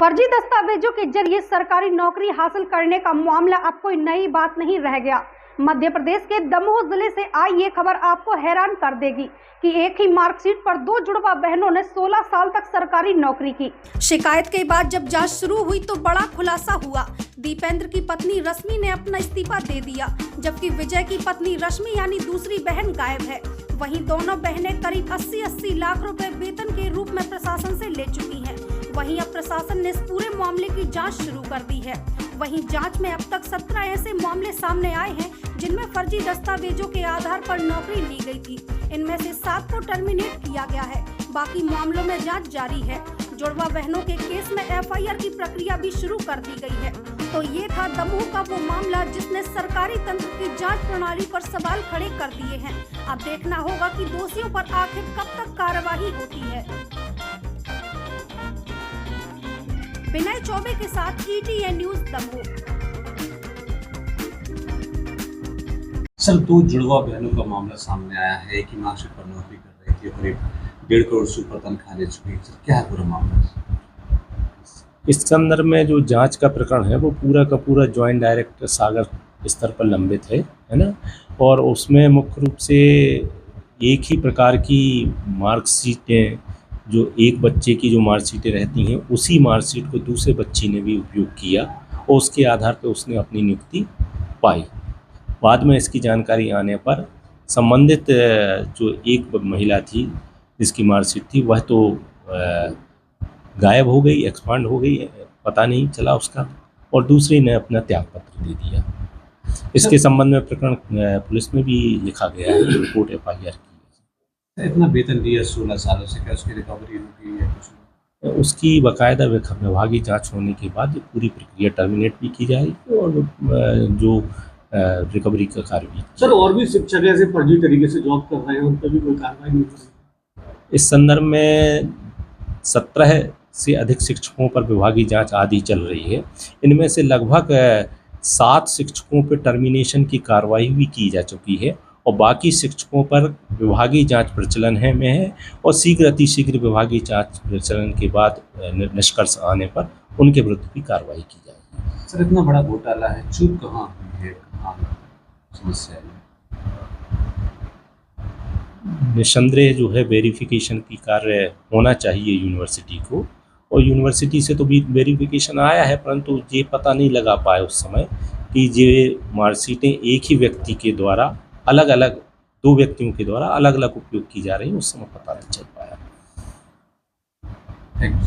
फर्जी दस्तावेजों के जरिए सरकारी नौकरी हासिल करने का मामला अब कोई नई बात नहीं रह गया। मध्य प्रदेश के दमोह जिले से आई ये खबर आपको हैरान कर देगी कि एक ही मार्कशीट पर दो जुड़वा बहनों ने 16 साल तक सरकारी नौकरी की। शिकायत के बाद जब जांच शुरू हुई तो बड़ा खुलासा हुआ। दीपेंद्र की पत्नी रश्मि ने अपना इस्तीफा दे दिया, जबकि विजय की पत्नी रश्मि यानी दूसरी बहन गायब है। वहीं दोनों बहनें करीब 80-80 लाख रुपए वेतन के रूप में प्रशासन से ले चुकी हैं। वहीं अब प्रशासन ने इस पूरे मामले की जांच शुरू कर दी है। वहीं जांच में अब तक 17 ऐसे मामले सामने आए हैं जिनमें फर्जी दस्तावेजों के आधार पर नौकरी ली गई थी। इनमें से 7 को टर्मिनेट किया गया है, बाकी मामलों में जांच जारी है। जुड़वा बहनों के केस में FIR की प्रक्रिया भी शुरू कर दी गई है। तो ये था दमोह का वो मामला जिसने सरकारी तंत्र की जांच प्रणाली पर सवाल खड़े कर दिए हैं। अब देखना होगा कि दोषियों पर आखिर कब तक कार्रवाई होती है। विनय चौबे के साथ ETN न्यूज दमोह। सर, 2 जुड़वा बहनों का मामला सामने आया है। एक ही मार्कशीट पर नौकरी कर रही थी, करीब 1.5 करोड़ से ऊपर तनख्वाह ले चुकी है। क्या है पूरा मामला? इस संदर्भ में जो जांच का प्रकरण है वो पूरा का पूरा ज्वाइंट डायरेक्टर सागर स्तर पर लंबित है ना। और उसमें मुख्य रूप से एक ही प्रकार की मार्कशीटें, जो एक बच्चे की जो मार्कशीटें रहती हैं, उसी मार्कशीट को दूसरे बच्चे ने भी उपयोग किया और उसके आधार पर उसने अपनी नियुक्ति पाई। बाद में इसकी जानकारी आने पर संबंधित जो एक महिला थी जिसकी मार्कशीट थी वह तो गायब हो गई, एक्सपांड हो गई, पता नहीं चला उसका, और दूसरी ने अपना त्यागपत्र दे दिया। इसके संबंध में प्रकरण पुलिस में भी लिखा गया है, रिपोर्ट FIR की। इतना वेतन दिया 16 सालों से, क्या उसकी रिकवरी होगी या कुछ? उसकी बाकायदा विभागीय जांच होने के बाद पूरी प्रक्रिया टर्मिनेट भी की जाएगी और जो रिकवरी का कार्य भी। सर, और भी शिक्षक ऐसे फर्जी तरीके से जॉब कर रहे हैं, उन पर भी कोई कार्रवाई नहीं हो रही? इस संदर्भ में 17 से अधिक शिक्षकों पर विभागीय जांच आदि चल रही है। इनमें से लगभग 7 शिक्षकों पर टर्मिनेशन की कार्रवाई भी की जा चुकी है और बाकी शिक्षकों पर विभागीय जांच प्रचलन में है और अतिशीघ्र विभागीय जांच प्रचलन के बाद निष्कर्ष आने पर उनके विरुद्ध भी कार्रवाई की जाएगी। सर, इतना बड़ा घोटाला है, चूक कहाँ हुई है, कहाँ समस्या है? निसंदेह जो है वेरिफिकेशन की कार्य होना चाहिए यूनिवर्सिटी को, और यूनिवर्सिटी से तो भी वेरिफिकेशन आया है, परंतु ये पता नहीं लगा पाए उस समय कि ये मार्कशीटें एक ही व्यक्ति के द्वारा अलग अलग, 2 व्यक्तियों के द्वारा अलग अलग उपयोग की जा रही है, उस समय पता नहीं चल पाया। Thank you.